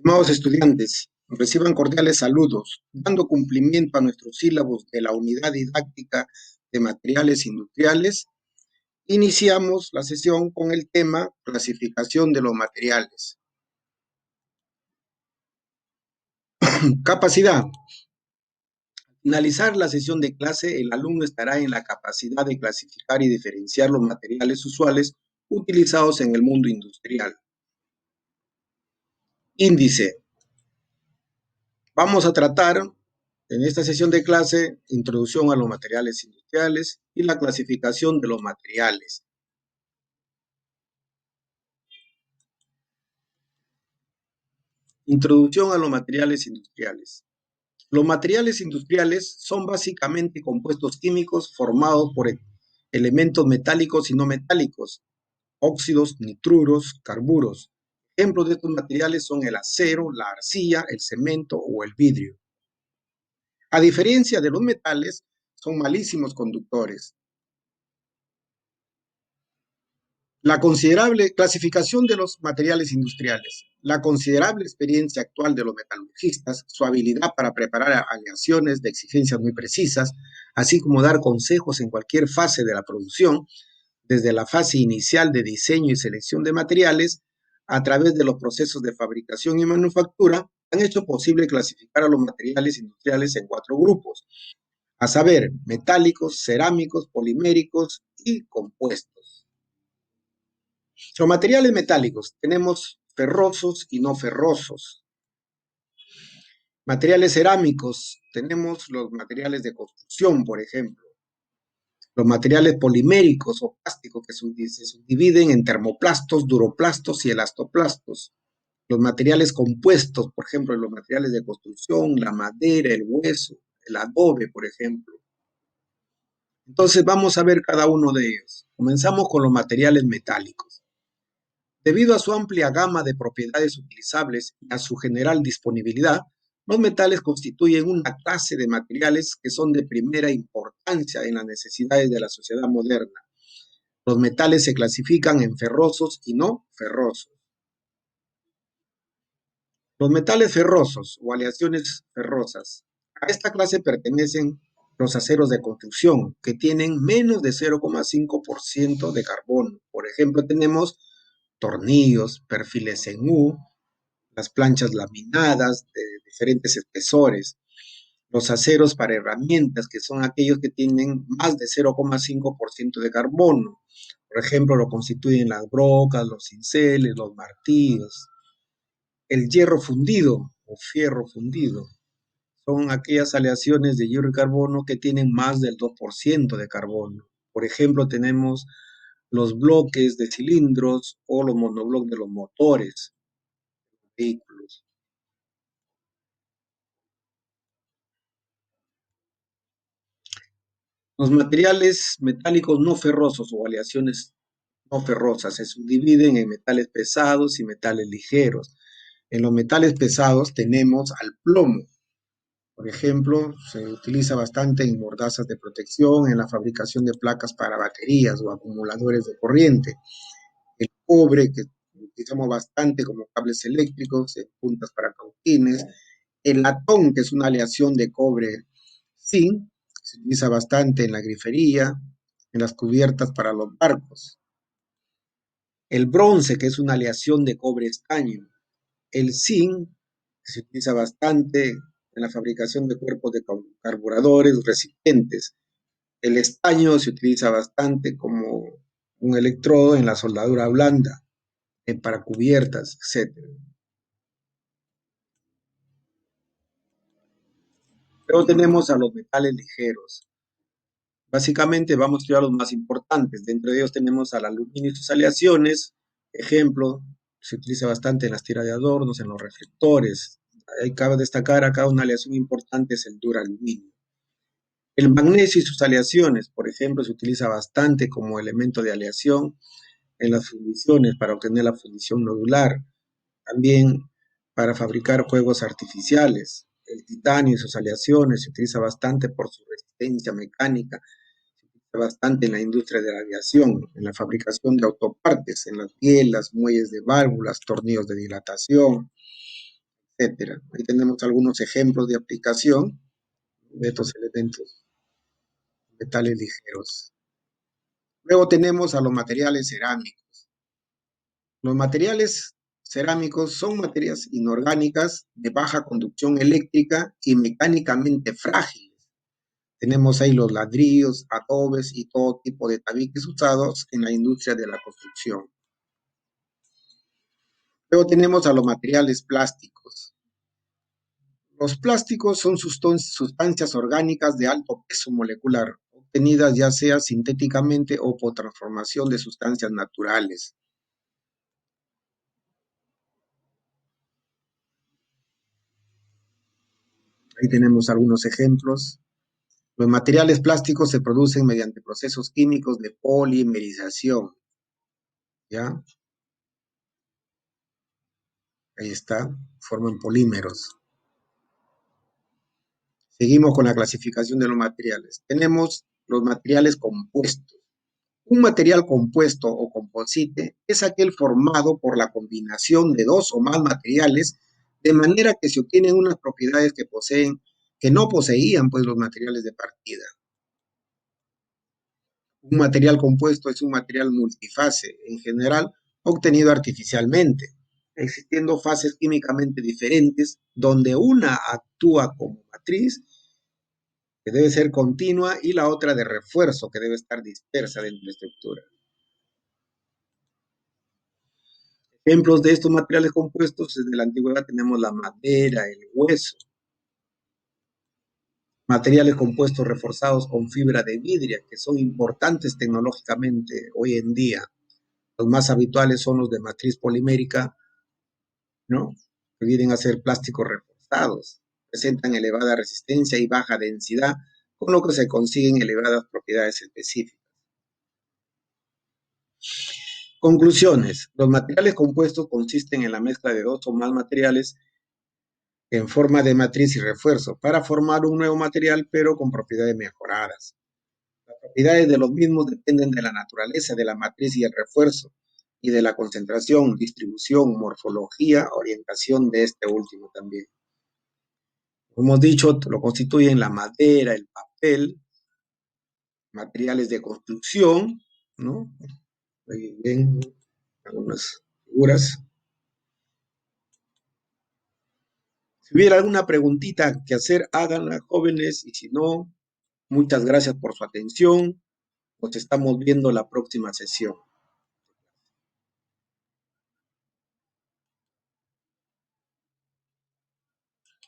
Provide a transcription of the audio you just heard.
Estimados estudiantes, reciban cordiales saludos, dando cumplimiento a nuestros sílabos de la unidad didáctica de materiales industriales. Iniciamos la sesión con el tema clasificación de los materiales. Capacidad. Al finalizar la sesión de clase, el alumno estará en la capacidad de clasificar y diferenciar los materiales usuales utilizados en el mundo industrial. Índice. Vamos a tratar en esta sesión de clase introducción a los materiales industriales y la clasificación de los materiales. Introducción a los materiales industriales. Los materiales industriales son básicamente compuestos químicos formados por elementos metálicos y no metálicos, óxidos, nitruros, carburos. Ejemplos de estos materiales son el acero, la arcilla, el cemento o el vidrio. A diferencia de los metales, son malísimos conductores. La considerable clasificación de los materiales industriales, la considerable experiencia actual de los metalurgistas, su habilidad para preparar aleaciones de exigencias muy precisas, así como dar consejos en cualquier fase de la producción, desde la fase inicial de diseño y selección de materiales, a través de los procesos de fabricación y manufactura, han hecho posible clasificar a los materiales industriales en 4 grupos, a saber, metálicos, cerámicos, poliméricos y compuestos. Los materiales metálicos, tenemos ferrosos y no ferrosos. Materiales cerámicos, tenemos los materiales de construcción, por ejemplo. Los materiales poliméricos o plásticos que se subdividen en termoplastos, duroplastos y elastoplastos. Los materiales compuestos, por ejemplo, los materiales de construcción, la madera, el hueso, el adobe, por ejemplo. Entonces vamos a ver cada uno de ellos. Comenzamos con los materiales metálicos. Debido a su amplia gama de propiedades utilizables y a su general disponibilidad, los metales constituyen una clase de materiales que son de primera importancia en las necesidades de la sociedad moderna. Los metales se clasifican en ferrosos y no ferrosos. Los metales ferrosos o aleaciones ferrosas. A esta clase pertenecen los aceros de construcción, que tienen menos de 0,5% de carbono. Por ejemplo, tenemos tornillos, perfiles en U, las planchas laminadas de diferentes espesores, los aceros para herramientas, que son aquellos que tienen más de 0,5% de carbono. Por ejemplo, lo constituyen las brocas, los cinceles, los martillos. El hierro fundido o fierro fundido son aquellas aleaciones de hierro y carbono que tienen más del 2% de carbono. Por ejemplo, tenemos los bloques de cilindros o los monoblocks de los motores de los vehículos. Los materiales metálicos no ferrosos o aleaciones no ferrosas se subdividen en metales pesados y metales ligeros. En los metales pesados tenemos al plomo. Por ejemplo, se utiliza bastante en mordazas de protección, en la fabricación de placas para baterías o acumuladores de corriente. El cobre, que utilizamos bastante como cables eléctricos, en puntas para cauquines. El latón, que es una aleación de cobre zinc, se utiliza bastante en la grifería, en las cubiertas para los barcos. El bronce, que es una aleación de cobre estaño. El zinc, que se utiliza bastante en la fabricación de cuerpos de carburadores resistentes. El estaño se utiliza bastante como un electrodo en la soldadura blanda, para cubiertas, etc. Luego tenemos a los metales ligeros. Básicamente vamos a estudiar los más importantes. Dentro de ellos tenemos al aluminio y sus aleaciones. Ejemplo, se utiliza bastante en las tiras de adornos, en los reflectores. Ahí cabe destacar acá una aleación importante, es el duraluminio. El magnesio y sus aleaciones, por ejemplo, se utiliza bastante como elemento de aleación en las fundiciones para obtener la fundición nodular. También para fabricar juegos artificiales. El titanio y sus aleaciones se utiliza bastante por su resistencia mecánica, se utiliza bastante en la industria de la aviación, en la fabricación de autopartes, en las bielas, muelles de válvulas, tornillos de dilatación. etcétera. Ahí tenemos algunos ejemplos de aplicación de estos elementos metales ligeros. Luego tenemos a los materiales cerámicos. Los materiales cerámicos son materias inorgánicas de baja conducción eléctrica y mecánicamente frágiles. Tenemos ahí los ladrillos, adobes y todo tipo de tabiques usados en la industria de la construcción. Luego tenemos a los materiales plásticos. Los plásticos son sustancias orgánicas de alto peso molecular, obtenidas ya sea sintéticamente o por transformación de sustancias naturales. Ahí tenemos algunos ejemplos. Los materiales plásticos se producen mediante procesos químicos de polimerización. ¿Ya? Ahí está, forman polímeros. Seguimos con la clasificación de los materiales. Tenemos los materiales compuestos. Un material compuesto o composite es aquel formado por la combinación de dos o más materiales de manera que se obtienen unas propiedades que no poseían pues los materiales de partida. Un material compuesto es un material multifase, en general obtenido artificialmente, existiendo fases químicamente diferentes donde una actúa como matriz, que debe ser continua, y la otra de refuerzo, que debe estar dispersa dentro de la estructura. Ejemplos de estos materiales compuestos desde la antigüedad tenemos la madera, el hueso, materiales compuestos reforzados con fibra de vidrio, que son importantes tecnológicamente hoy en día. Los más habituales son los de matriz polimérica, ¿no? Que vienen a ser plásticos reforzados, presentan elevada resistencia y baja densidad, con lo que se consiguen elevadas propiedades específicas. Conclusiones. Los materiales compuestos consisten en la mezcla de dos o más materiales en forma de matriz y refuerzo para formar un nuevo material, pero con propiedades mejoradas. Las propiedades de los mismos dependen de la naturaleza de la matriz y el refuerzo, y de la concentración, distribución, morfología, orientación de este último también. Como hemos dicho, lo constituyen la madera, el papel, materiales de construcción, ¿no? Ahí ven algunas figuras. Si hubiera alguna preguntita que hacer, háganla, jóvenes, y si no, muchas gracias por su atención. Nos estamos viendo la próxima sesión.